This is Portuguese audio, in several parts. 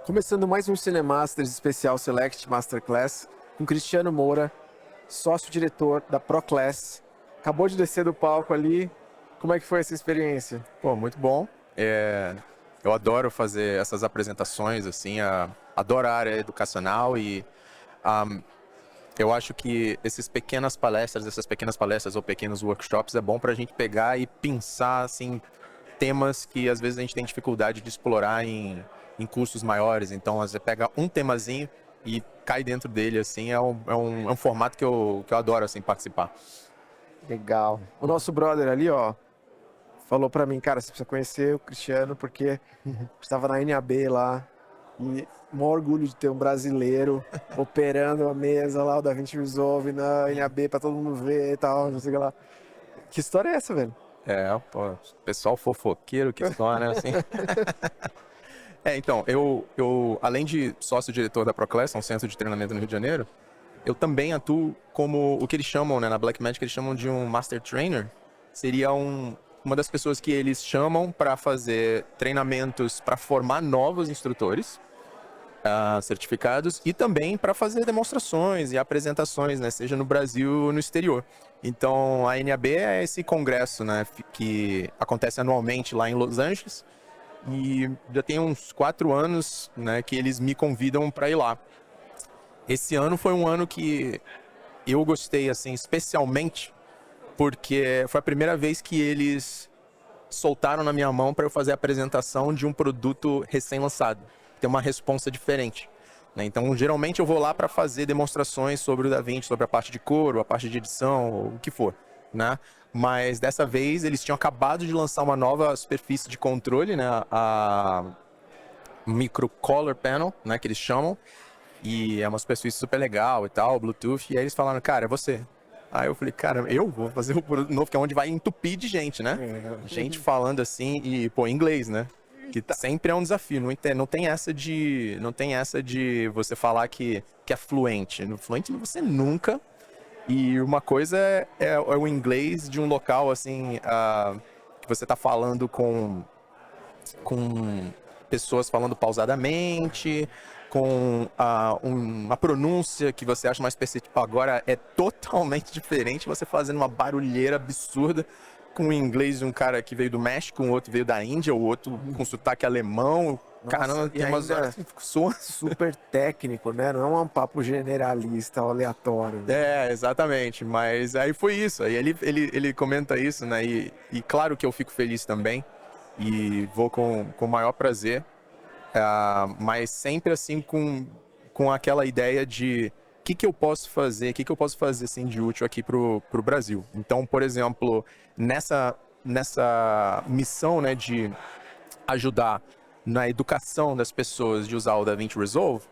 Começando mais um Cinemasters especial Select Masterclass com Cristiano Moura, sócio-diretor da ProClass. Acabou de descer do palco ali. Como é que foi essa experiência? Pô, muito bom. Eu adoro fazer essas apresentações, assim, adoro a área educacional e eu acho que essas pequenas palestras ou pequenos workshops é bom para a gente pegar e pensar, assim, temas que às vezes a gente tem dificuldade de explorar em cursos maiores. Então, você pega um temazinho e cai dentro dele, assim, é um formato que eu adoro, assim, participar. Legal. O nosso brother ali, ó, falou pra mim, cara, você precisa conhecer o Cristiano porque estava na NAB lá e maior orgulho de ter um brasileiro operando a mesa lá, o DaVinci Resolve na NAB pra todo mundo ver e tal, não sei o que lá. Que história é essa, velho? Pô, pessoal fofoqueiro que só, né, assim. Então, eu além de sócio-diretor da ProClass, um centro de treinamento no Rio de Janeiro, eu também atuo como o que eles chamam, né, na Blackmagic, eles chamam de um Master Trainer. Seria uma das pessoas que eles chamam para fazer treinamentos para formar novos instrutores certificados e também para fazer demonstrações e apresentações, né, seja no Brasil ou no exterior. Então, a NAB é esse congresso, né, que acontece anualmente lá em Los Angeles e já tem uns 4 anos, né, que eles me convidam para ir lá. Esse ano foi um ano que eu gostei, assim, especialmente porque foi a primeira vez que eles soltaram na minha mão para eu fazer a apresentação de um produto recém-lançado. Tem uma responsa diferente, né? Então, geralmente eu vou lá para fazer demonstrações sobre o DaVinci, sobre a parte de coro, a parte de edição, o que for, né? Mas dessa vez eles tinham acabado de lançar uma nova superfície de controle, né? A Micro Color Panel, né? Que eles chamam. E é uma superfície super legal e tal, Bluetooth. E aí eles falaram, cara, é você. Aí eu falei, cara, eu vou fazer o produto novo, que é onde vai entupir de gente, né? Gente falando assim e, pô, em inglês, né? Que sempre é um desafio. Não tem essa de você falar que é fluente. No fluente você nunca. E uma coisa é o inglês de um local, assim, que você tá falando com pessoas falando pausadamente, com uma pronúncia que você acha mais perceptível. Agora é totalmente diferente você fazendo uma barulheira absurda com o inglês de um cara que veio do México, um outro veio da Índia, o outro com sotaque alemão. Nossa, Caramba, e tem umas ainda horas que soa. super técnico, né? Não é um papo generalista, aleatório. Exatamente. Mas aí foi isso. Aí ele comenta isso, né? E claro que eu fico feliz também. E vou com o maior prazer. Mas sempre assim com aquela ideia de o que eu posso fazer, o que eu posso fazer assim, de útil aqui pro Brasil. Então, por exemplo, nessa missão, né, de ajudar na educação das pessoas de usar o DaVinci Resolve,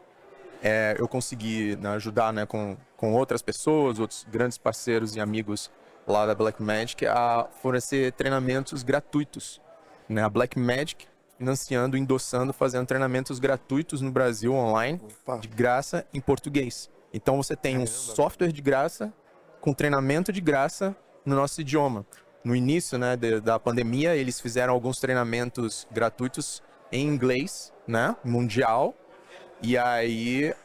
eu consegui, né, ajudar, né, com outras pessoas, outros grandes parceiros e amigos lá da Blackmagic a fornecer treinamentos gratuitos, né? A Blackmagic financiando, endossando, fazendo treinamentos gratuitos no Brasil online, Opa. de graça, em português. Então você tem um software de graça com treinamento de graça no nosso idioma. No início, né, da pandemia, eles fizeram alguns treinamentos gratuitos em inglês, né, mundial. E aí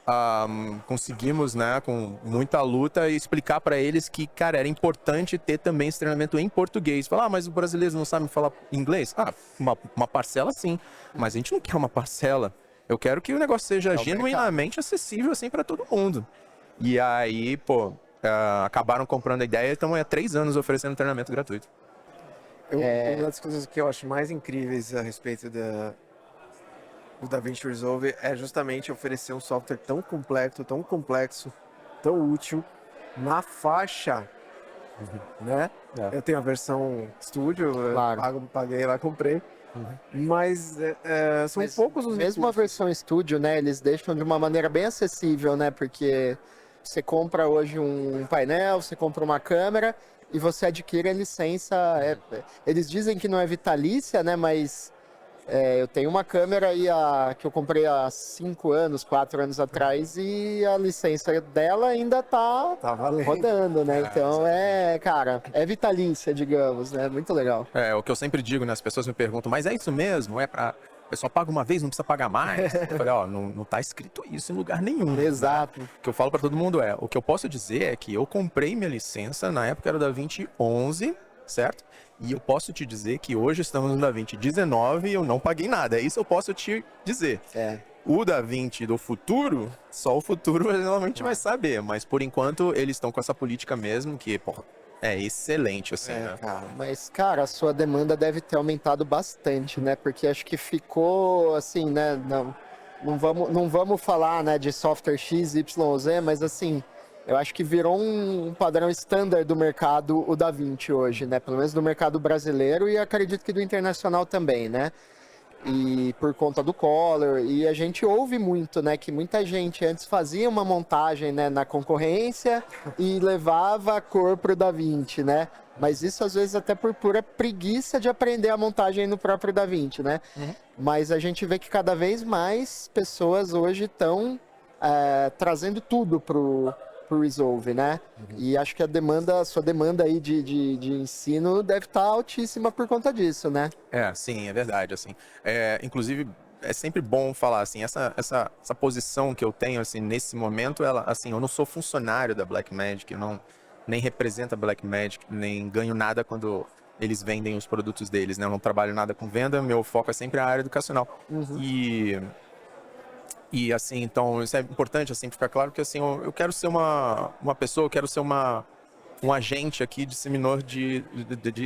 conseguimos, né, com muita luta, explicar para eles que, cara, era importante ter também esse treinamento em português. Falar, mas os brasileiros não sabem falar inglês? Uma parcela sim, mas a gente não quer uma parcela. Eu quero que o negócio seja genuinamente acessível assim para todo mundo. E aí, pô, acabaram comprando a ideia e estamos há 3 anos oferecendo treinamento gratuito. Uma das coisas que eu acho mais incríveis a respeito do DaVinci Resolve é justamente oferecer um software tão completo, tão complexo, tão útil na faixa, né? Eu tenho a versão Studio, Claro. paguei lá, comprei. Mas são Mas poucos os mesmo a recursos. versão estúdio, né, eles deixam de uma maneira bem acessível, né, porque você compra hoje um painel, você compra uma câmera e você adquire a licença. Eles dizem que não é vitalícia, né, mas eu tenho uma câmera aí que eu comprei há 5 anos, 4 anos atrás e a licença dela ainda tá valendo. rodando, né? Então cara, é vitalícia, digamos, né? Muito legal. O que eu sempre digo, né, as pessoas me perguntam, mas é isso mesmo? É para eu só pago uma vez, não precisa pagar mais. Eu falei, ó, não tá escrito isso em lugar nenhum. Exato. O que eu falo pra todo mundo o que eu posso dizer é que eu comprei minha licença, na época era da 2011, certo? E eu posso te dizer que hoje estamos no DaVinci 19 e eu não paguei nada. Isso eu posso te dizer. O DaVinci do futuro, só o futuro normalmente vai saber. Mas por enquanto eles estão com essa política mesmo que, pô, é excelente, assim, né? Cara, mas, cara, a sua demanda deve ter aumentado bastante, né? Porque acho que ficou assim, né? Não vamos falar, né, de software X, Y, Z, mas assim, eu acho que virou um padrão standard do mercado o DaVinci hoje, né? Pelo menos do mercado brasileiro e acredito que do internacional também, né? E por conta do Color, e a gente ouve muito, né, que muita gente antes fazia uma montagem, né, na concorrência e levava a cor pro DaVinci, né? Mas isso às vezes até por pura preguiça de aprender a montagem no próprio DaVinci, né? Mas a gente vê que cada vez mais pessoas hoje estão trazendo tudo pro Resolve, né? E acho que a sua demanda aí de ensino deve estar altíssima por conta disso, né? Sim, é verdade, assim. Inclusive, é sempre bom falar, assim, essa posição que eu tenho, assim, nesse momento, ela, assim, eu não sou funcionário da Blackmagic, eu não nem represento a Blackmagic, nem ganho nada quando eles vendem os produtos deles, né? Eu não trabalho nada com venda, meu foco é sempre a área educacional. E assim, então, isso é importante, assim, ficar claro que, assim, eu quero ser uma pessoa, eu quero ser um agente aqui, disseminador de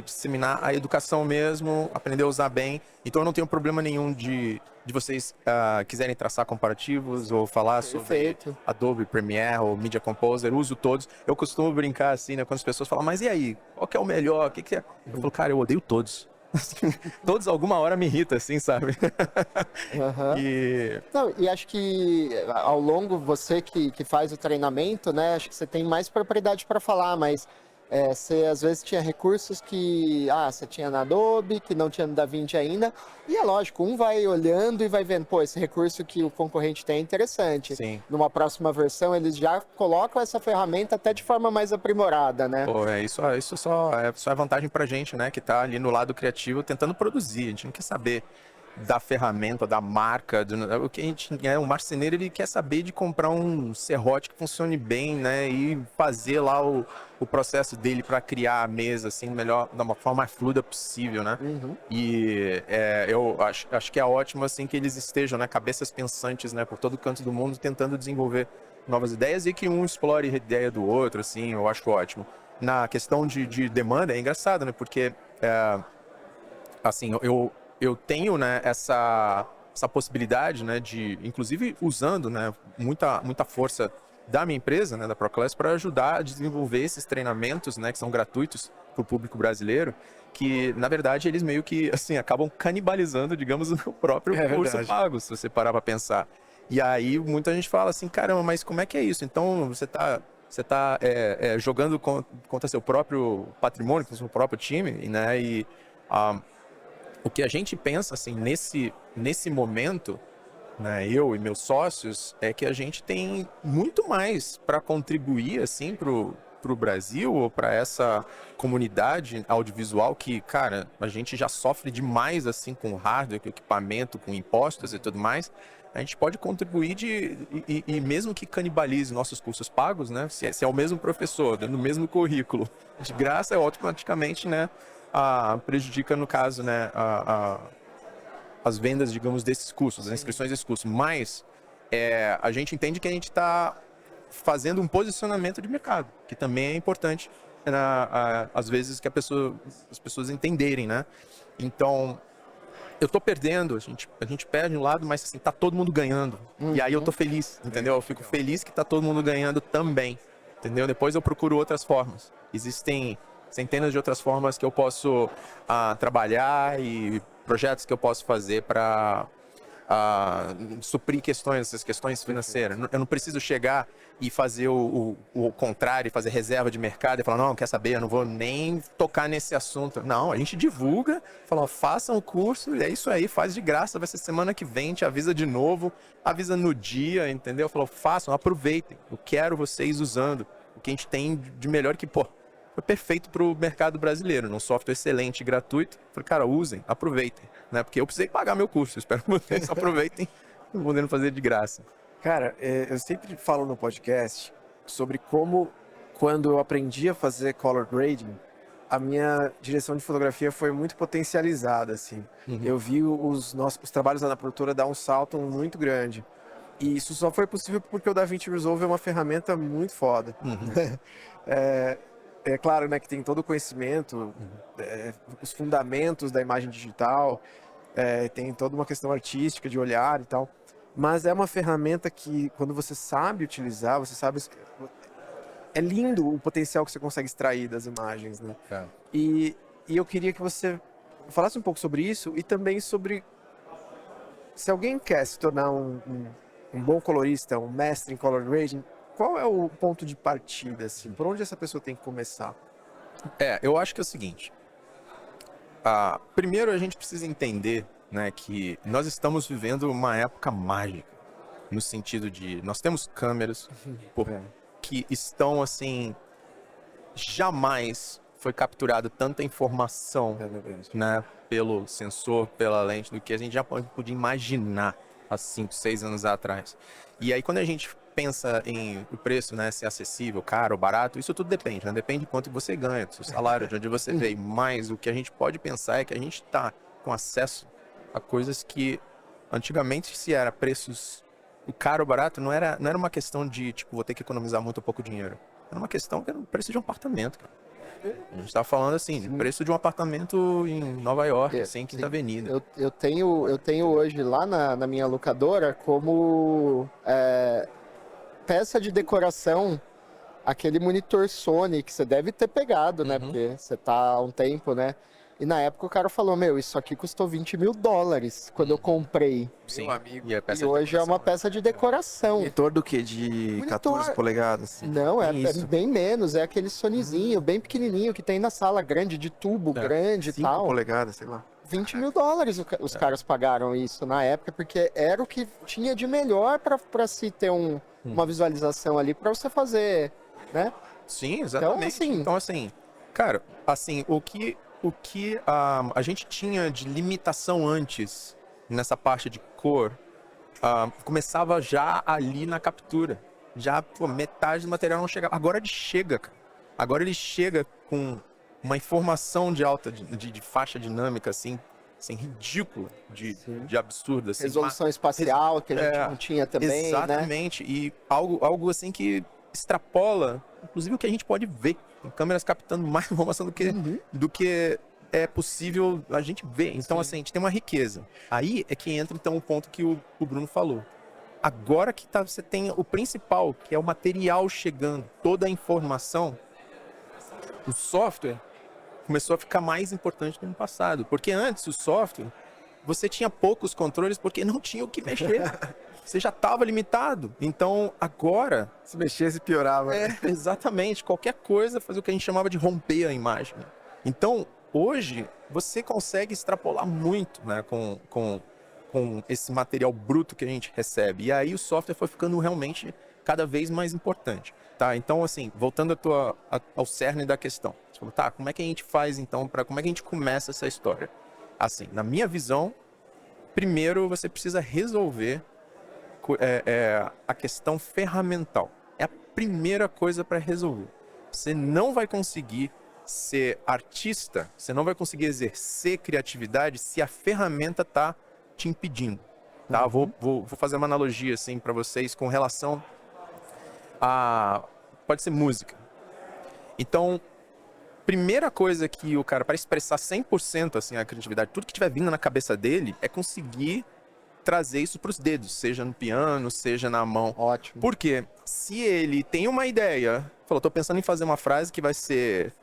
disseminar a educação mesmo, aprender a usar bem. Então eu não tenho problema nenhum de vocês quiserem traçar comparativos ou falar sobre Adobe Premiere ou Media Composer, uso todos. Eu costumo brincar assim, né, quando as pessoas falam, mas e aí, qual que é o melhor, o que que é? Eu falo, cara, eu odeio todos. Todos alguma hora me irrita, assim, sabe? Não, e acho que ao longo, você que faz o treinamento, né? Acho que você tem mais propriedade para falar, mas você às vezes tinha recursos que você tinha na Adobe, que não tinha no DaVinci ainda, e é lógico, um vai olhando e vai vendo, pô, esse recurso que o concorrente tem é interessante. Sim. Numa próxima versão, eles já colocam essa ferramenta até de forma mais aprimorada, né? Pô, isso só é vantagem pra gente, né? Que tá ali no lado criativo tentando produzir. A gente não quer saber da ferramenta, da marca, o que a gente o marceneiro, ele quer saber de comprar um serrote que funcione bem, né, e fazer lá o processo dele para criar a mesa assim melhor, da uma forma mais fluida possível, né? E eu acho que é ótimo assim que eles estejam, né, cabeças pensantes, né, por todo canto do mundo tentando desenvolver novas ideias e que um explore a ideia do outro, assim, eu acho ótimo. Na questão de demanda é engraçado, né, porque assim, eu tenho, né, essa possibilidade, né, de, inclusive usando, né, muita força da minha empresa, né, da ProClass, para ajudar a desenvolver esses treinamentos, né, que são gratuitos para o público brasileiro, que, na verdade, eles meio que, assim, acabam canibalizando, digamos, o próprio curso pago, se você parar para pensar. E aí, muita gente fala assim, caramba, mas como é que é isso? Então, você tá jogando contra seu próprio patrimônio, contra seu próprio time, né, e o que a gente pensa, assim, nesse momento, né, eu e meus sócios, é que a gente tem muito mais para contribuir, assim, pro Brasil ou para essa comunidade audiovisual que, cara, a gente já sofre demais, assim, com hardware, com equipamento, com impostos e tudo mais. A gente pode contribuir e mesmo que canibalize nossos cursos pagos, né, se é o mesmo professor, dando o mesmo currículo, de graça, automaticamente, né, prejudica, no caso, né, as vendas, digamos, desses cursos, as inscrições desses cursos. Mas a gente entende que a gente está fazendo um posicionamento de mercado, que também é importante, às vezes, que as pessoas entenderem, né? Então, eu tô perdendo, a gente perde um lado, mas assim, tá todo mundo ganhando. E aí eu tô feliz, entendeu? Eu fico feliz que tá todo mundo ganhando também, entendeu? Depois eu procuro outras formas. Existem centenas de outras formas que eu posso trabalhar e projetos que eu posso fazer para suprir essas questões financeiras. Eu não preciso chegar e fazer o contrário, fazer reserva de mercado e falar, não, quer saber, eu não vou nem tocar nesse assunto. Não, a gente divulga, fala, façam o curso, e é isso aí, faz de graça, vai ser semana que vem, te avisa de novo, avisa no dia, entendeu? Falou, façam, aproveitem, eu quero vocês usando o que a gente tem de melhor que, pô, foi perfeito para o mercado brasileiro, num software excelente, gratuito. Falei, cara, usem, aproveitem. né? Porque eu precisei pagar meu curso. Espero que vocês aproveitem podendo fazer de graça. Cara, eu sempre falo no podcast sobre como, quando eu aprendi a fazer color grading, a minha direção de fotografia foi muito potencializada, assim. Eu vi os trabalhos lá na produtora dar um salto muito grande. E isso só foi possível porque o DaVinci Resolve é uma ferramenta muito foda. É claro, né, que tem todo o conhecimento, os fundamentos da imagem digital, tem toda uma questão artística de olhar e tal. Mas é uma ferramenta que, quando você sabe utilizar, você sabe... É lindo o potencial que você consegue extrair das imagens, né? E eu queria que você falasse um pouco sobre isso e também sobre... Se alguém quer se tornar um bom colorista, um mestre em color grading, qual é o ponto de partida, assim? Por onde essa pessoa tem que começar? Eu acho que é o seguinte. Primeiro a gente precisa entender, né, que nós estamos vivendo uma época mágica. No sentido de... Nós temos câmeras que estão, assim... Jamais foi capturada tanta informação, né, pelo sensor, pela lente, do que a gente já podia imaginar há 5, 6 anos atrás. E aí, quando a gente pensa em o preço, né, ser acessível, caro, barato, isso tudo depende, né? Depende de quanto você ganha, do seu salário, de onde você veio. Mas o que a gente pode pensar é que a gente está com acesso a coisas que antigamente, se era preços caro ou barato, não era uma questão de, tipo, vou ter que economizar muito ou pouco dinheiro. Era uma questão que era o preço de um apartamento, cara. A gente tá falando assim, o preço de um apartamento em Nova York, assim, Quinta Avenida. Eu tenho hoje lá na minha locadora como peça de decoração aquele monitor Sony que você deve ter pegado, né? Porque você tá há um tempo, né? E na época o cara falou, isso aqui custou $20 mil quando eu comprei. Sim, meu amigo. E hoje é uma peça de decoração. Monitor do quê? De 14 polegadas? Assim. Não, é bem menos. É aquele Sonyzinho, bem pequenininho, que tem na sala grande, de tubo grande e 5 tal. polegadas, sei lá. $20 mil os caras pagaram isso na época, porque era o que tinha de melhor para se ter uma visualização ali, para você fazer, né? Sim, exatamente. Então, assim, cara, assim, o que a gente tinha de limitação antes, nessa parte de cor, começava já ali na captura. Já, metade do material não chegava. Agora ele chega, cara. Agora ele chega com uma informação de alta, de faixa dinâmica, assim ridícula, de absurda. Assim, resolução espacial, que a gente não tinha também, exatamente. Né? E algo assim que extrapola, inclusive, o que a gente pode ver. Tem câmeras captando mais informação do que é possível a gente ver. Então, assim, a gente tem uma riqueza. Aí é que entra, então, o ponto que o Bruno falou. Agora que você tem o principal, que é o material chegando, toda a informação, o software começou a ficar mais importante que no passado. Porque antes, o software, você tinha poucos controles porque não tinha o que mexer. Você já estava limitado. Então, agora... Se mexesse, piorava. Exatamente. Qualquer coisa fazia o que a gente chamava de romper a imagem. Então, hoje, você consegue extrapolar muito, né, com esse material bruto que a gente recebe. E aí o software foi ficando realmente cada vez mais importante. Tá? Então, assim, voltando ao cerne da questão. Você falou, tá, como é que a gente faz, então, como é que a gente começa essa história? Assim, na minha visão, primeiro você precisa resolver a questão ferramental. É a primeira coisa para resolver. Você não vai conseguir ser artista, você não vai conseguir exercer criatividade se a ferramenta está te impedindo. Tá? Vou fazer uma analogia assim para vocês com relação a... Pode ser música. Então, primeira coisa que o cara, para expressar 100% assim, a criatividade, tudo que estiver vindo na cabeça dele, é conseguir trazer isso para os dedos, seja no piano, seja na mão. Ótimo. Porque se ele tem uma ideia, falou, tô pensando em fazer uma frase que vai ser...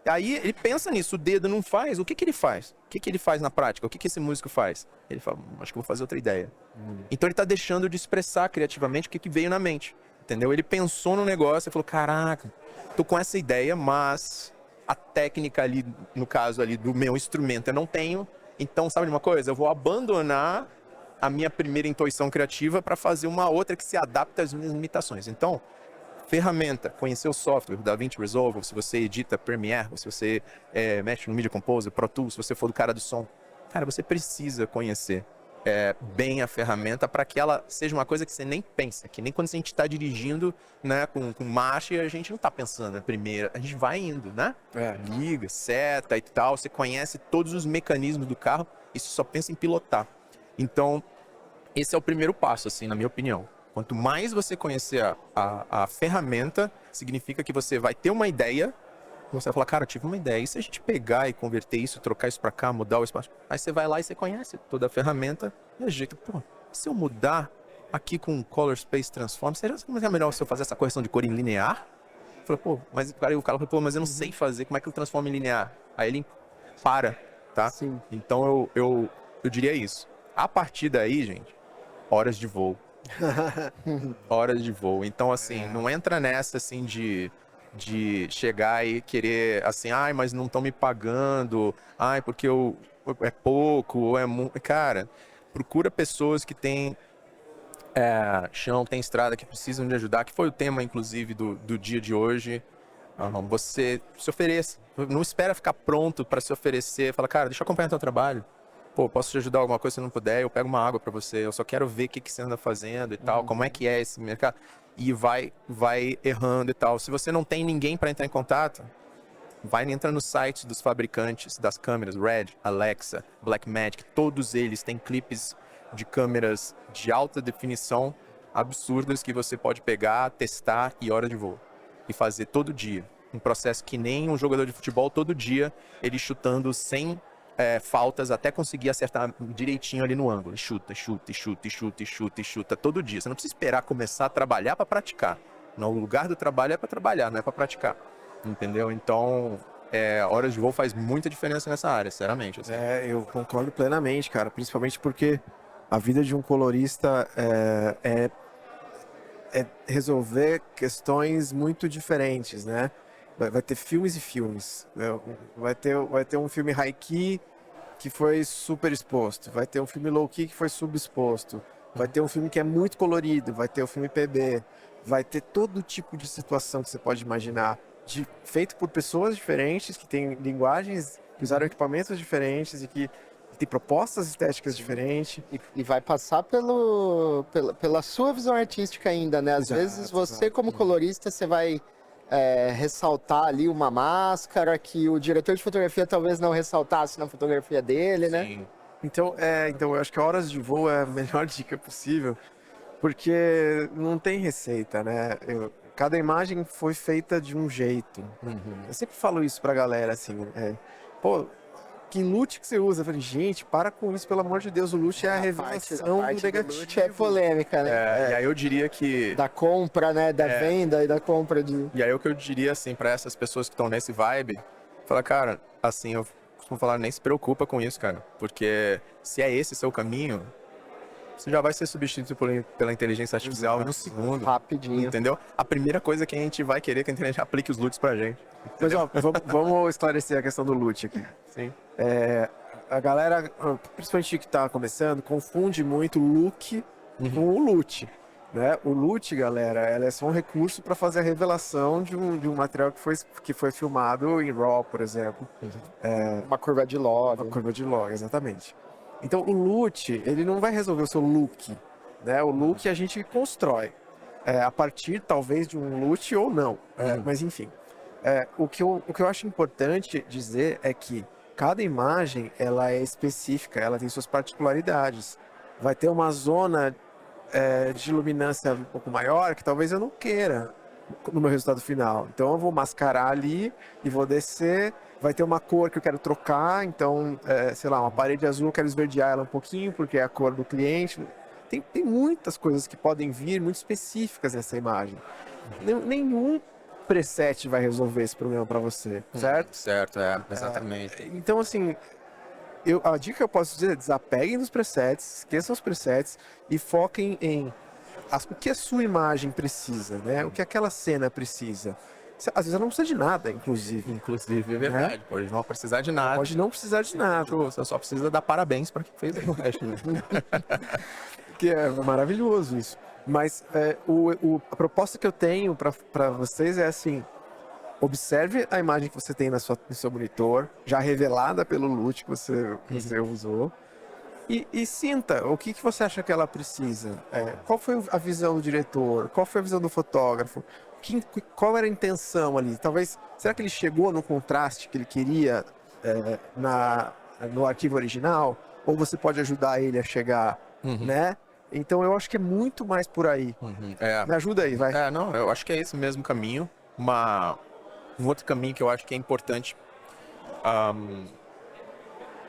Aí ele pensa nisso, o dedo não faz, o que ele faz? O que ele faz na prática? O que esse músico faz? Ele fala, acho que vou fazer outra ideia. Então ele tá deixando de expressar criativamente o que veio na mente, entendeu? Ele pensou no negócio e falou, caraca, tô com essa ideia, mas a técnica ali, no caso ali do meu instrumento, eu não tenho. Então, sabe de uma coisa? Eu vou abandonar a minha primeira intuição criativa para fazer uma outra que se adapta às minhas limitações. Então, ferramenta, conhecer o software, o DaVinci Resolve, se você edita Premiere, se você mexe no Media Composer, Pro Tools, se você for do cara do som, cara, você precisa conhecer bem a ferramenta para que ela seja uma coisa que você nem pensa, que nem quando a gente está dirigindo, né, com marcha, a gente não está pensando na primeira, a gente vai indo, né? Liga, seta e tal, você conhece todos os mecanismos do carro e você só pensa em pilotar. Então, esse é o primeiro passo, assim, na minha opinião. Quanto mais você conhecer a ferramenta, significa que você vai ter uma ideia. Você vai falar, cara, eu tive uma ideia. E se a gente pegar e converter isso, trocar isso pra cá, mudar o espaço? Aí você vai lá e você conhece toda a ferramenta. E a gente, pô, se eu mudar aqui com Color Space Transform, será que não é melhor se eu fazer essa correção de cor em linear? Eu falei, pô, mas o cara falou, pô, mas eu não sei fazer, como é que eu transformo em linear? Aí ele para, tá? Sim. Então eu diria isso. A partir daí, gente, horas de voo. Horas de voo. Então, assim, não entra nessa, assim, de chegar e querer, assim, ai, mas não estão me pagando, ai, porque é pouco, ou é muito. Cara, procura pessoas que têm chão, tem estrada, que precisam de ajudar, que foi o tema, inclusive, do dia de hoje. Você se ofereça, não espera ficar pronto para se oferecer, fala, cara, deixa eu acompanhar teu trabalho. Pô, posso te ajudar alguma coisa se não puder, eu pego uma água para você, eu só quero ver o que você anda fazendo e tal, como é que é esse mercado. E vai errando e tal. Se você não tem ninguém para entrar em contato, vai entrar no site dos fabricantes das câmeras, Red, Alexa, Blackmagic, todos eles têm clipes de câmeras de alta definição absurdas que você pode pegar, testar e hora de voo. E fazer todo dia. Um processo que nem um jogador de futebol, todo dia, ele chutando sem faltas até conseguir acertar direitinho ali no ângulo. Chuta todo dia. Você não precisa esperar começar a trabalhar para praticar. No lugar do trabalho é para trabalhar, não é para praticar. Entendeu? Então, horas de voo faz muita diferença nessa área, sinceramente. Assim. Eu concordo plenamente, cara. Principalmente porque a vida de um colorista é resolver questões muito diferentes, né? Vai ter filmes e filmes. Vai ter um filme high-key que foi super exposto. Vai ter um filme low-key que foi subexposto. Vai ter um filme que é muito colorido. Vai ter o filme PB. Vai ter todo tipo de situação que você pode imaginar. Feito por pessoas diferentes, que têm linguagens, que usaram equipamentos diferentes e que tem propostas estéticas diferentes. E vai passar pela sua visão artística ainda, né? Às vezes você, como colorista, você vai ressaltar ali uma máscara que o diretor de fotografia talvez não ressaltasse na fotografia dele, né? Sim. Então eu acho que horas de voo é a melhor dica possível, porque não tem receita, né? Cada imagem foi feita de um jeito. Eu sempre falo isso pra galera, assim, pô, que loot que você usa? Eu falei, gente, para com isso, pelo amor de Deus, o loot é a revelação do negativo. Loot é polêmica, né? E aí eu diria que... Da compra, né? Da venda e da compra de... E aí o que eu diria, assim, pra essas pessoas que estão nesse vibe, fala, cara, assim, eu costumo falar, nem se preocupa com isso, cara. Porque se é esse seu caminho, você já vai ser substituído pela inteligência artificial em um segundo. Rapidinho. Entendeu? A primeira coisa que a gente vai querer é que a inteligência aplique os loots pra gente. Mas ó, vamos esclarecer a questão do loot aqui. Sim. A galera, principalmente que tá começando, confunde muito o look com o loot. Né? O loot, galera, ela é só um recurso para fazer a revelação de um material que foi filmado em RAW, por exemplo. Uma curva de log. Uma curva de log, exatamente. Então o loot, ele não vai resolver o seu look. Né? O look a gente constrói. A partir, talvez, de um loot ou não. Mas enfim. O que eu acho importante dizer é que cada imagem ela é específica, ela tem suas particularidades. Vai ter uma zona de luminância um pouco maior que talvez eu não queira no meu resultado final. Então eu vou mascarar ali e vou descer. Vai ter uma cor que eu quero trocar, então, sei lá, uma parede azul eu quero esverdear ela um pouquinho porque é a cor do cliente. Tem muitas coisas que podem vir muito específicas nessa imagem. Nenhum preset vai resolver esse problema para você, certo? Certo, exatamente. Então, assim, a dica que eu posso dizer é desapeguem dos presets, esqueçam os presets e foquem em o que a sua imagem precisa, né? O que aquela cena precisa. Às vezes ela não precisa de nada, inclusive. Inclusive, é verdade. Pode não precisar de nada. Pode não precisar de nada. Você só precisa dar parabéns para quem fez o resto. Que é maravilhoso isso. Mas a proposta que eu tenho para vocês é assim: observe a imagem que você tem no seu monitor, já revelada pelo LUT que você usou, e sinta o que você acha que ela precisa. Qual foi a visão do diretor? Qual foi a visão do fotógrafo? Qual era a intenção ali? Talvez, será que ele chegou no contraste que ele queria no arquivo original? Ou você pode ajudar ele a chegar, né? Então eu acho que é muito mais por aí. Me ajuda aí, vai. Não, eu acho que é esse mesmo caminho. Um outro caminho que eu acho que é importante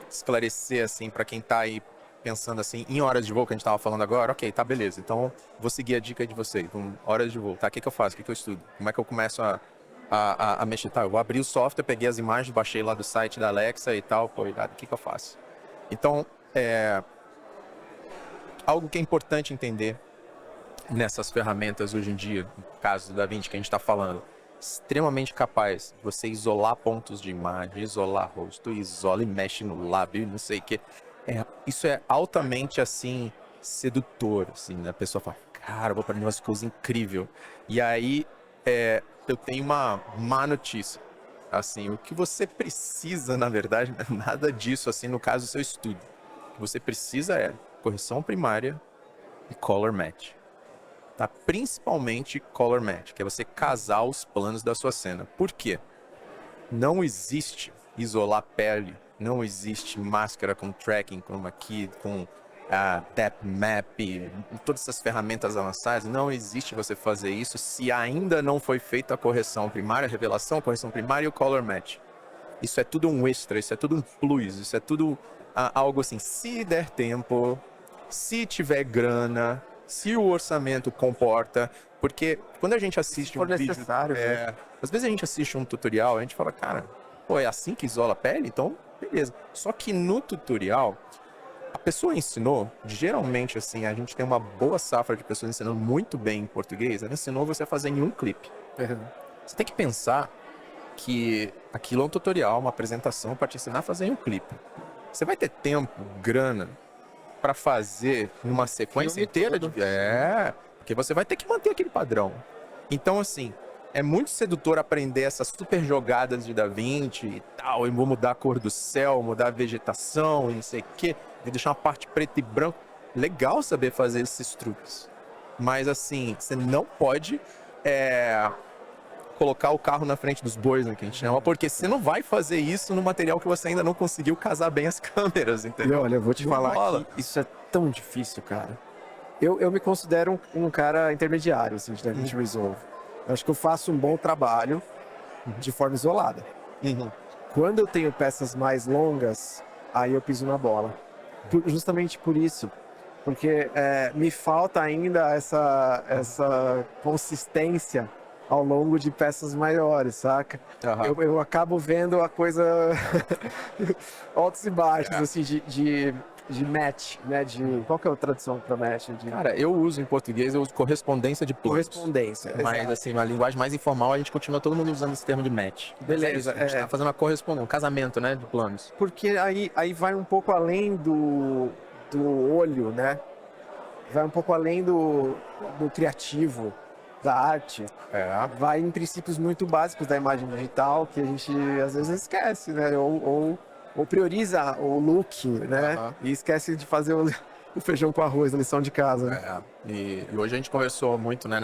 esclarecer, assim, para quem tá aí pensando assim, em horas de voo que a gente tava falando agora, ok, tá, beleza. Então, vou seguir a dica de vocês. Horas de voo, tá? O que eu faço? O que eu estudo? Como é que eu começo a mexer? Tá, eu vou abrir o software, peguei as imagens, baixei lá do site da Alexa e tal, pô, o que eu faço? Então, algo que é importante entender nessas ferramentas hoje em dia, no caso do DaVinci que a gente está falando, extremamente capaz de você isolar pontos de imagem, isolar rosto, isola e mexe no lábio, não sei o que. Isso é altamente, assim, sedutor, assim, né? A pessoa fala, cara, eu vou aprender umas coisas incríveis. E aí, eu tenho uma má notícia. Assim, o que você precisa, na verdade, não é nada disso, assim, no caso do seu estudo. O que você precisa é correção primária e color match. Tá? Principalmente color match, que é você casar os planos da sua cena. Por quê? Não existe isolar pele, não existe máscara com tracking, chroma key, com depth map, todas essas ferramentas avançadas. Não existe você fazer isso se ainda não foi feita a correção primária, revelação, correção primária e o color match. Isso é tudo um extra, isso é tudo um plus, isso é tudo algo assim, se der tempo, se tiver grana, se o orçamento comporta, porque quando a gente assiste um vídeo, às vezes a gente assiste um tutorial, a gente fala, cara, pô, é assim que isola a pele? Então, beleza. Só que no tutorial, a pessoa ensinou, geralmente assim, a gente tem uma boa safra de pessoas ensinando muito bem em português, ela ensinou você a fazer em um clipe. Você tem que pensar que aquilo é um tutorial, uma apresentação para te ensinar a fazer em um clipe. Você vai ter tempo, grana, para fazer numa sequência inteira de... porque você vai ter que manter aquele padrão. Então, assim, é muito sedutor aprender essas super jogadas de DaVinci e tal, e vou mudar a cor do céu, mudar a vegetação e não sei o quê, vou deixar uma parte preta e branca. Legal saber fazer esses truques. Mas, assim, você não pode colocar o carro na frente dos bois, né, que a gente chama, porque você não vai fazer isso no material que você ainda não conseguiu casar bem as câmeras, entendeu? E olha, eu vou te falar que isso é tão difícil, cara. Eu me considero um cara intermediário, assim, de DaVinci Resolve. Eu acho que eu faço um bom trabalho de forma isolada. Quando eu tenho peças mais longas, aí eu piso na bola. Justamente por isso. Porque me falta ainda essa consistência ao longo de peças maiores, saca? Eu acabo vendo a coisa altos e baixos, assim, de match, né? Qual que é a tradução para match? Cara, eu uso em português, eu uso correspondência de planos. Correspondência. Mas, assim, uma linguagem mais informal, a gente continua todo mundo usando esse termo de match. Beleza. A gente tá fazendo uma correspondência, um casamento, né, de planos. Porque aí vai um pouco além do olho, né? Vai um pouco além do criativo, da arte. Vai em princípios muito básicos da imagem digital que a gente às vezes esquece, né? Ou prioriza o look, né? E esquece de fazer o feijão com arroz, a lição de casa. Né? E hoje a gente conversou muito, né,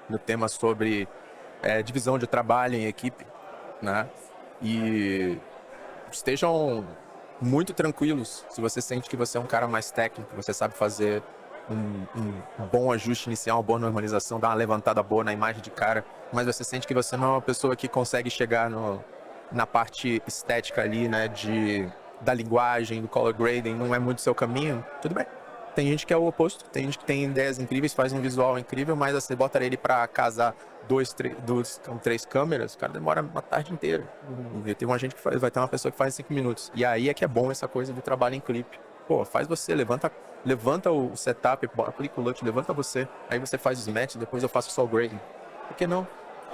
no tema sobre divisão de trabalho em equipe, né? E estejam muito tranquilos se você sente que você é um cara mais técnico, que você sabe fazer um bom ajuste inicial, uma boa normalização, dar uma levantada boa na imagem de cara, mas você sente que você não é uma pessoa que consegue chegar na parte estética ali, né, da linguagem, do color grading, não é muito seu caminho, tudo bem. Tem gente que é o oposto, tem gente que tem ideias incríveis, faz um visual incrível, mas você bota ele pra casar com 3 câmeras, o cara demora uma tarde inteira. E tem uma gente que vai ter uma pessoa que faz 5 minutos. E aí é que é bom essa coisa do trabalho em clipe. Pô, faz você, levanta o setup, aplica o LUT, levanta você, aí você faz os matches, depois eu faço só o grading. Por que não?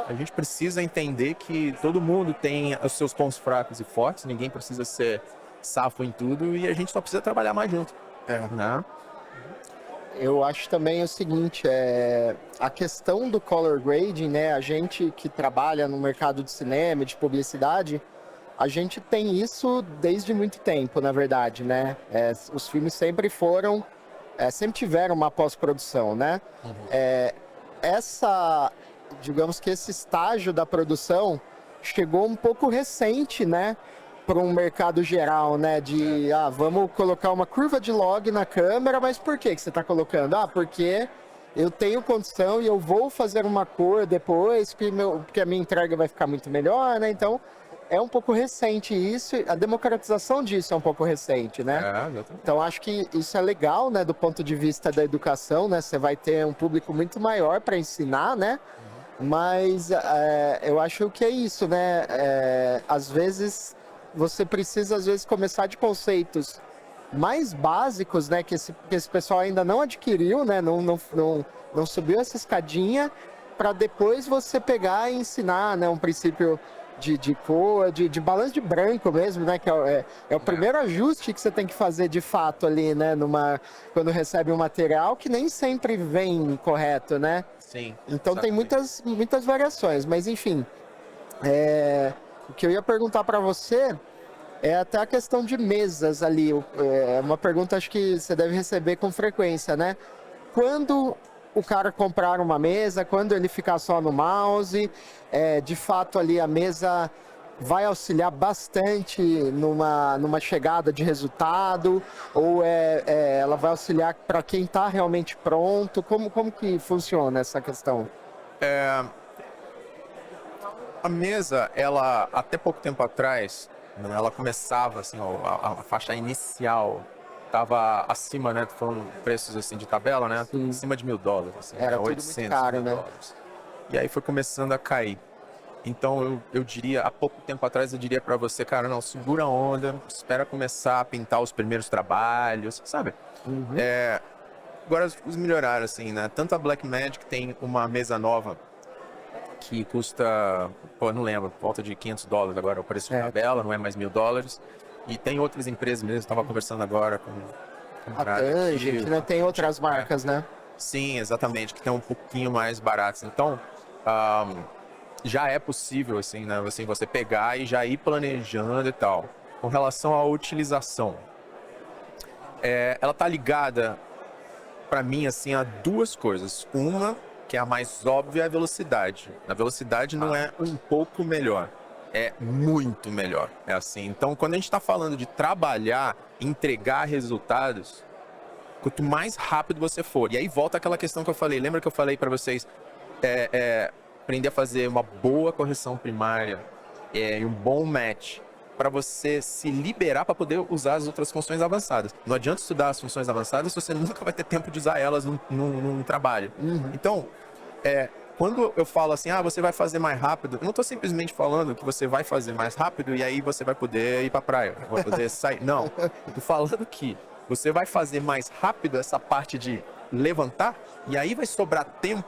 A gente precisa entender que todo mundo tem os seus pontos fracos e fortes, ninguém precisa ser safo em tudo e a gente só precisa trabalhar mais junto. Né? Eu acho também o seguinte, a questão do color grading, né? A gente que trabalha no mercado de cinema, de publicidade, a gente tem isso desde muito tempo, na verdade, né? Os filmes sempre sempre tiveram uma pós-produção, né? Digamos que esse estágio da produção chegou um pouco recente, né? Para um mercado geral, né? Vamos colocar uma curva de log na câmera, mas por que você está colocando? Porque eu tenho condição e eu vou fazer uma cor depois, porque a minha entrega vai ficar muito melhor, né? Então, é um pouco recente isso, a democratização disso é um pouco recente, né? Então, acho que isso é legal, né? Do ponto de vista da educação, né? Você vai ter um público muito maior para ensinar, né? Mas eu acho que é isso, né? Às vezes você precisa começar de conceitos mais básicos, né? Que esse pessoal ainda não adquiriu, né? Não subiu essa escadinha para depois você pegar e ensinar, né? Um princípio de cor, de balanço de branco mesmo, né? Que é o primeiro ajuste que você tem que fazer de fato ali, né? Quando recebe um material que nem sempre vem correto, né? Sim. Então exatamente. tem muitas variações, mas enfim. O que eu ia perguntar para você é até a questão de mesas ali. É uma pergunta acho que você deve receber com frequência, né? Quando o cara comprar uma mesa, quando ele ficar só no mouse, de fato ali a mesa vai auxiliar bastante numa chegada de resultado, ou ela vai auxiliar para quem está realmente pronto? Como que funciona essa questão? A mesa, ela, até pouco tempo atrás, né, ela começava, assim, a faixa inicial estava acima, né, falando preços, assim, de tabela, né, Sim. acima de $1.000, assim, Era tudo 800 muito caro, mil né? dólares. E aí foi começando a cair. Então, eu diria, há pouco tempo atrás, eu diria para você, cara, não, segura a onda, espera começar a pintar os primeiros trabalhos, sabe? Agora, os melhoraram, assim, né, tanto a Blackmagic tem uma mesa nova, que custa, não lembro, por volta de $500 agora, o preço de tabela, não é mais $1.000. E tem outras empresas mesmo, estava conversando agora com A Tangent, né? Tem outras marcas, né? Sim, exatamente, que tem um pouquinho mais baratos. Então, já é possível, assim, né, assim, você pegar e já ir planejando e tal. Com relação à utilização, ela tá ligada, para mim, assim, a duas coisas. Uma, que é a mais óbvia, é a velocidade. A velocidade não é um pouco melhor, é muito melhor. É assim. Então, quando a gente está falando de trabalhar, entregar resultados, quanto mais rápido você for, e aí volta aquela questão que eu falei. Lembra que eu falei para vocês, aprender a fazer uma boa correção primária e um bom match para você se liberar para poder usar as outras funções avançadas. Não adianta estudar as funções avançadas se você nunca vai ter tempo de usar elas num trabalho. Então, quando eu falo assim, você vai fazer mais rápido, eu não estou simplesmente falando que você vai fazer mais rápido e aí você vai poder ir para a praia, vai poder sair. Não, eu estou falando que você vai fazer mais rápido essa parte de levantar e aí vai sobrar tempo,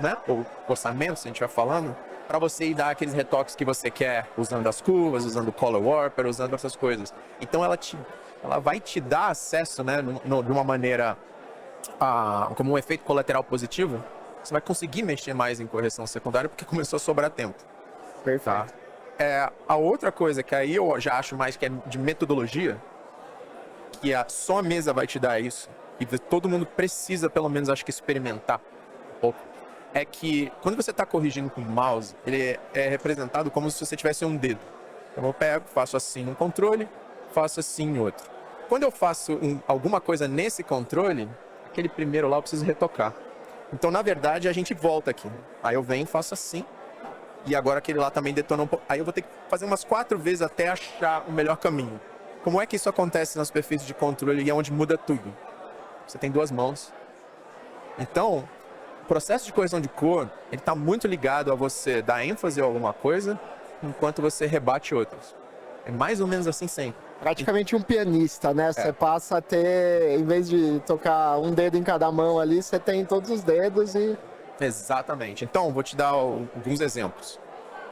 né? Ou orçamento, se a gente vai falando, para você ir dar aqueles retoques que você quer, usando as curvas, usando o color warper, usando essas coisas. Então ela vai te dar acesso, né, de uma maneira como um efeito colateral positivo. Você vai conseguir mexer mais em correção secundária porque começou a sobrar tempo. Perfeito. A outra coisa que aí eu já acho mais que é de metodologia, que só a mesa vai te dar isso, e todo mundo precisa, pelo menos, acho que experimentar um pouco, é que quando você está corrigindo com o mouse, ele é representado como se você tivesse um dedo. Então eu pego, faço assim num controle, faço assim em outro. Quando eu faço alguma coisa nesse controle, aquele primeiro lá eu preciso retocar. Então, na verdade, a gente volta aqui. Aí eu venho e faço assim, e agora aquele lá também detona um pouco. Aí eu vou ter que fazer umas 4 vezes até achar o melhor caminho. Como é que isso acontece nas superfícies de controle e é onde muda tudo? Você tem 2 mãos. Então, o processo de correção de cor, ele está muito ligado a você dar ênfase a alguma coisa, enquanto você rebate outras. É mais ou menos assim sempre. Praticamente um pianista, né? Você passa a ter, em vez de tocar um dedo em cada mão ali, você tem todos os dedos e... Exatamente. Então, vou te dar alguns exemplos,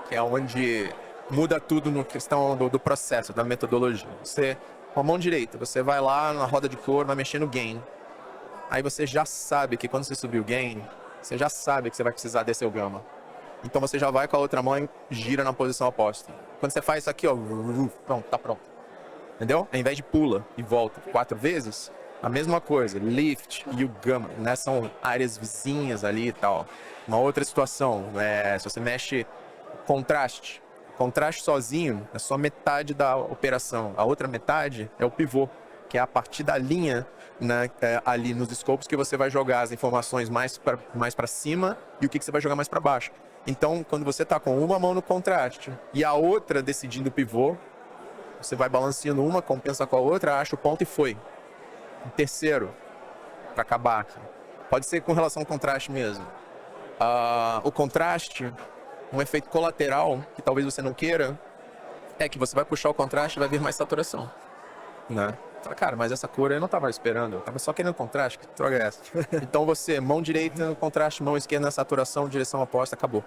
que é onde muda tudo na questão do processo, da metodologia. Você, com a mão direita, você vai lá na roda de cor, vai mexer no gain. Aí você já sabe que quando você subir o gain, você já sabe que você vai precisar descer o gama. Então você já vai com a outra mão e gira na posição oposta. Quando você faz isso aqui, ó, pronto, tá pronto. Entendeu? Ao invés de pula e volta 4 vezes, a mesma coisa, lift e o gama, né? São áreas vizinhas ali e tal. Uma outra situação, se você mexe contraste sozinho é só metade da operação. A outra metade é o pivô, que é a partir da linha, né, ali nos scopes que você vai jogar as informações mais para cima e o que você vai jogar mais para baixo. Então, quando você está com uma mão no contraste e a outra decidindo o pivô, você vai balanceando uma, compensa com a outra, acha o ponto e foi. O terceiro, para acabar aqui. Pode ser com relação ao contraste mesmo. O contraste, um efeito colateral, que talvez você não queira, é que você vai puxar o contraste e vai vir mais saturação. Né? Fala, cara, mas essa cor eu não estava esperando, eu estava só querendo contraste, que droga é essa? Então você, mão direita no contraste, mão esquerda na saturação, direção oposta, acabou.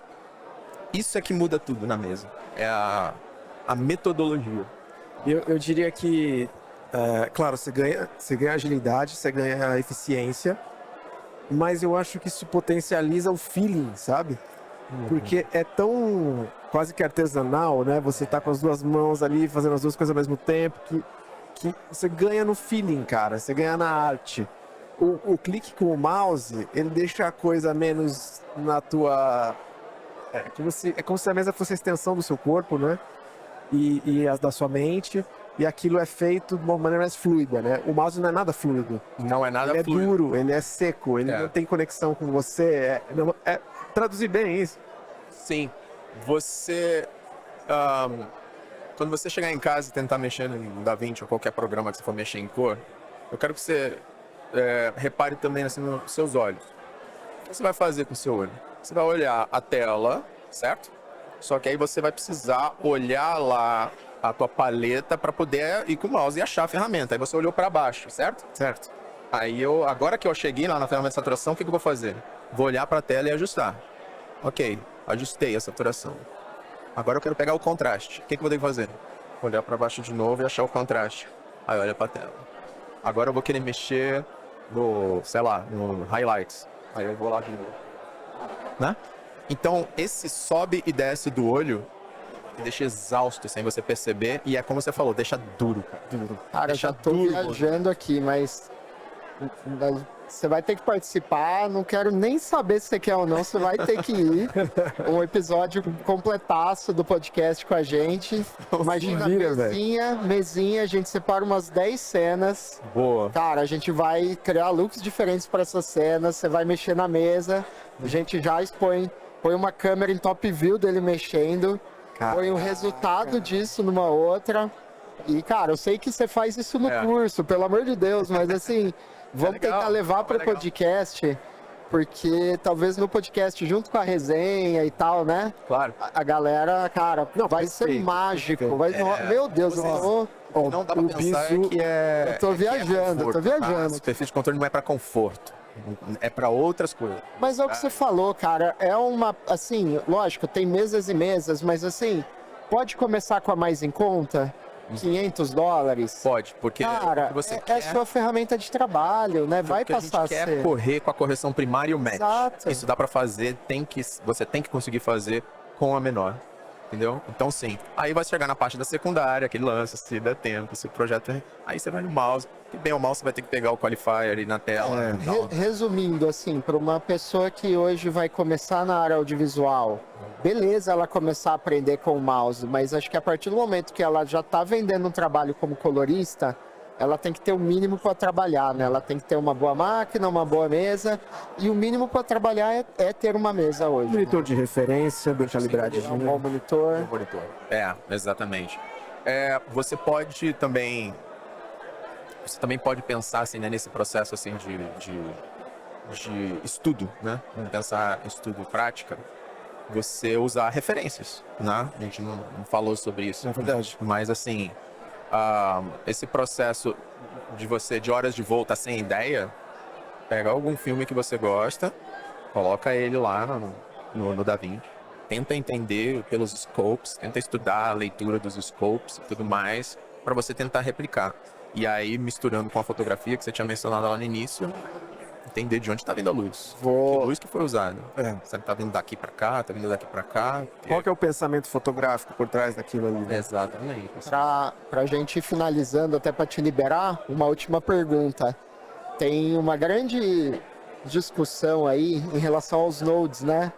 Isso é que muda tudo na mesa. É a metodologia. Eu diria que, claro, você ganha agilidade, você ganha eficiência, mas eu acho que isso potencializa o feeling, sabe? Porque é tão quase que artesanal, né? Você tá com as duas mãos ali, fazendo as duas coisas ao mesmo tempo, que você ganha no feeling, cara. Você ganha na arte. O clique com o mouse, ele deixa a coisa menos na tua... É como se a mesa fosse a extensão do seu corpo, né? E as da sua mente, e aquilo é feito de uma maneira mais fluida, né? O mouse não é nada fluido. Não é nada fluido. Ele é duro, ele é seco, ele não tem conexão com você. Traduzir bem isso. Sim. Você... quando você chegar em casa e tentar mexer no DaVinci ou qualquer programa que você for mexer em cor, eu quero que você repare também assim, nos seus olhos. O que você vai fazer com o seu olho? Você vai olhar a tela, certo? Só que aí você vai precisar olhar lá a tua paleta para poder ir com o mouse e achar a ferramenta. Aí você olhou para baixo, certo? Certo. Aí agora que eu cheguei lá na ferramenta de saturação, o que eu vou fazer? Vou olhar para a tela e ajustar. Ok, ajustei a saturação. Agora eu quero pegar o contraste. O que eu vou ter que fazer? Olhar para baixo de novo e achar o contraste. Aí olha para a tela. Agora eu vou querer mexer no, sei lá, no highlights. Aí eu vou lá de novo. Né? Então, esse sobe e desce do olho deixa exausto sem você perceber. E é como você falou, deixa duro, cara. Duro. Cara, deixa já tô viajando aqui, mas você vai ter que participar. Não quero nem saber se você quer ou não. Você vai ter que ir. Um episódio completaço do podcast com a gente. Imagina, mesinha, a gente separa umas 10 cenas. Boa. Cara, a gente vai criar looks diferentes para essas cenas. Você vai mexer na mesa. A gente já põe uma câmera em top view dele mexendo. Põe o resultado disso numa outra. E, cara, eu sei que você faz isso no curso, pelo amor de Deus, mas assim, vamos tentar levar para o podcast, porque talvez no podcast, junto com a resenha e tal, né? Claro. A galera, cara, vai ser mágico. Meu Deus, não dá pra pensar que eu tô viajando, tô viajando. O perfil de controle não é para conforto. É para outras coisas. Mas é o que você falou, cara. É uma, assim, lógico, tem mesas e mesas, mas assim, pode começar com a mais em conta? $500? Pode, porque cara, você é sua ferramenta de trabalho, né? Vai passar a ser. A gente quer correr com a correção primária e o match. Exato. Isso dá para fazer, você tem que conseguir fazer com a menor. Entendeu? Então, sim. Aí vai chegar na parte da secundária, aquele lance, se der tempo, se o projeto... Aí você vai no mouse. E bem ou mal, você vai ter que pegar o qualifier ali na tela. Resumindo, assim, para uma pessoa que hoje vai começar na área audiovisual, beleza ela começar a aprender com o mouse, mas acho que a partir do momento que ela já está vendendo um trabalho como colorista, ela tem que ter o mínimo para trabalhar, né? Ela tem que ter uma boa máquina, uma boa mesa. E o mínimo para trabalhar é ter uma mesa hoje. Monitor de referência, bem calibrado. Um bom monitor. Exatamente. Você também pode pensar assim, né, nesse processo assim, de estudo, né? Pensar em estudo e prática. Você usar referências, né? A gente não falou sobre isso. É verdade. Mas assim... esse processo de horas de voo tá sem ideia, pega algum filme que você gosta, coloca ele lá no DaVinci, tenta entender pelos scopes, tenta estudar a leitura dos scopes e tudo mais, para você tentar replicar. E aí, misturando com a fotografia que você tinha mencionado lá no início, entender de onde está vindo a luz. Vou- Que luz que foi usada. É. Você tá vindo daqui para cá, tá vindo daqui para cá. Qual que é o pensamento fotográfico por trás daquilo ali? Né? Exatamente. Pra gente ir finalizando, até para te liberar, uma última pergunta. Tem uma grande discussão aí em relação aos nodes, né?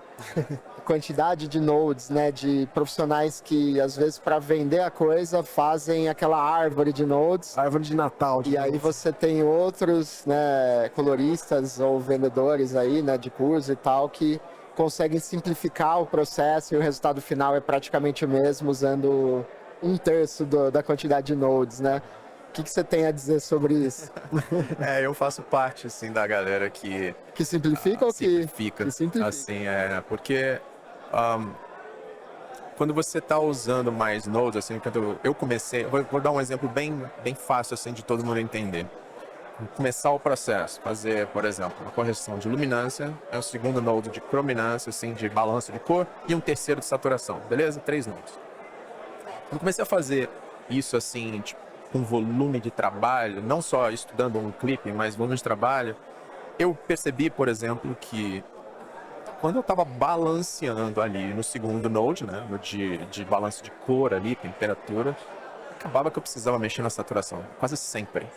Quantidade de nodes, né? De profissionais que, às vezes, para vender a coisa, fazem aquela árvore de nodes. Árvore de Natal. E aí você tem outros, né, coloristas ou vendedores aí, né, de curso e tal, que conseguem simplificar o processo e o resultado final é praticamente o mesmo, usando 1/3 da quantidade de nodes, né? O que você tem a dizer sobre isso? Eu faço parte, assim, da galera que Que simplifica ou que... simplifica. que simplifica. Assim, porque quando você está usando mais nodes, assim, quando eu comecei, vou dar um exemplo bem fácil, assim, de todo mundo entender. Começar o processo, fazer, por exemplo, uma correção de luminância, o segundo node de crominância, assim, de balanço de cor, e um terceiro de saturação, beleza? 3 nodes. Quando comecei a fazer isso, assim, tipo, com volume de trabalho, não só estudando um clipe, mas volume de trabalho, eu percebi, por exemplo, que quando eu estava balanceando ali no segundo node, né, no de balanço de cor ali, temperatura, acabava que eu precisava mexer na saturação, quase sempre.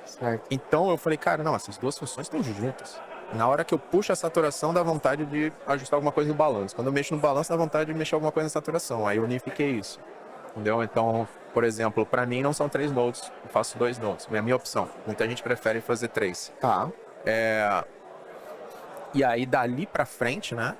Certo. Então eu falei, cara, não, essas duas funções estão juntas. Na hora que eu puxo a saturação, dá vontade de ajustar alguma coisa no balanço. Quando eu mexo no balanço, dá vontade de mexer alguma coisa na saturação. Aí eu unifiquei isso. Entendeu? Então, por exemplo, para mim não são 3 nodes, eu faço 2 nodes. É a minha opção. Muita gente prefere fazer 3. Tá. E aí, dali pra frente, né,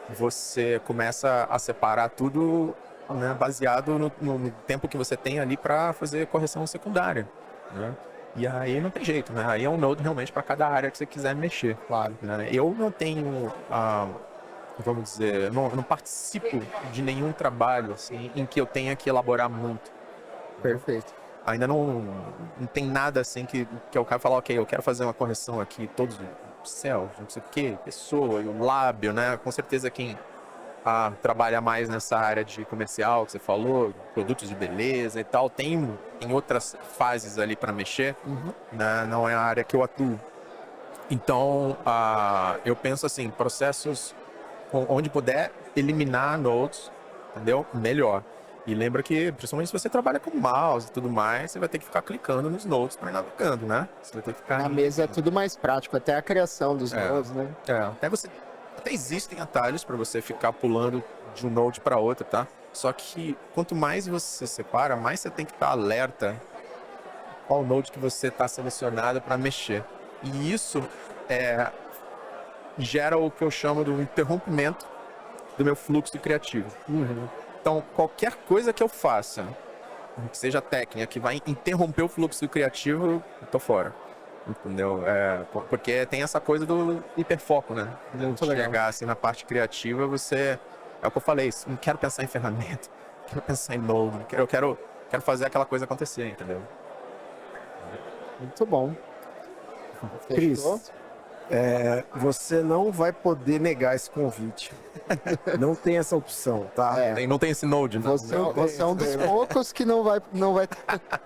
você começa a separar tudo, né, baseado no tempo que você tem ali para fazer correção secundária, né? E aí não tem jeito, né? Aí é um node realmente para cada área que você quiser mexer. Claro. Né? Eu não tenho, vamos dizer, não participo de nenhum trabalho assim, em que eu tenha que elaborar muito. Perfeito. Ainda não tem nada assim que eu quero falar, ok, eu quero fazer uma correção aqui, todos os céus, não sei o que, pessoa, e o lábio, né? Com certeza quem trabalha mais nessa área de comercial que você falou, produtos de beleza e tal, tem outras fases ali para mexer, né? Não é a área que eu atuo. Então, eu penso assim, processos onde puder eliminar nodes, entendeu? Melhor. E lembra que, principalmente se você trabalha com mouse e tudo mais, você vai ter que ficar clicando nos nodes para ir navegando, né? Você vai ter que ficar... Na mesa é tudo mais prático, até a criação dos nodes, né? Até existem atalhos para você ficar pulando de um node para outro, tá? Só que quanto mais você separa, mais você tem que estar alerta qual node que você está selecionado para mexer. E isso gera o que eu chamo do interrompimento do meu fluxo criativo. Então, qualquer coisa que eu faça, que seja técnica, que vai interromper o fluxo criativo, eu tô fora. Entendeu? Porque tem essa coisa do hiperfoco, né? Chegar assim na parte criativa, você... É o que eu falei, não quero pensar em ferramenta, não quero pensar em node, eu quero fazer aquela coisa acontecer, entendeu? Muito bom. Cris, Fechou? você não vai poder negar esse convite. Não tem essa opção, tá? Não tem esse node, né? Você é um dos poucos que não vai...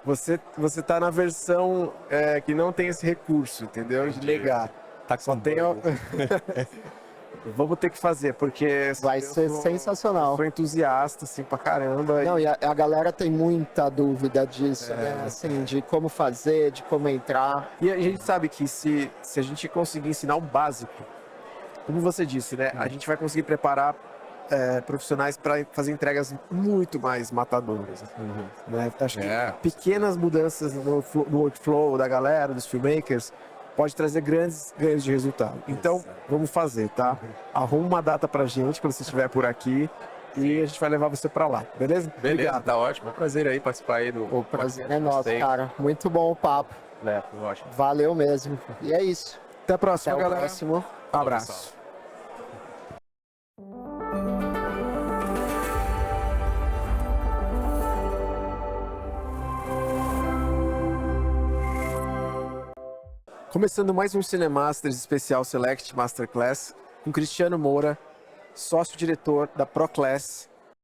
Você tá na versão que não tem esse recurso, entendeu? De negar. Tá Só tem... Vamos ter que fazer, porque... Vai eu ser sensacional. sou entusiasta, assim, pra caramba. Não, e a galera tem muita dúvida disso, né? Assim, de como fazer, de como entrar. E a gente sabe que se a gente conseguir ensinar o básico, como você disse, né? A gente vai conseguir preparar profissionais para fazer entregas muito mais matadoras. Né? Acho que pequenas mudanças no workflow da galera, dos filmmakers, pode trazer grandes ganhos de resultado. Então, vamos fazer, tá? Arruma uma data pra gente, quando você estiver por aqui, e a gente vai levar você pra lá, beleza? Beleza, Obrigado. tá ótimo. É um prazer aí participar aí do... O prazer é nosso, cara. Muito bom o papo. Foi ótimo. Valeu mesmo. E é isso. Até a próxima, Até o galera. próximo. Abraço. Começando mais um Cinemasters especial Select Masterclass com Cristiano Moura, sócio-diretor da ProClass,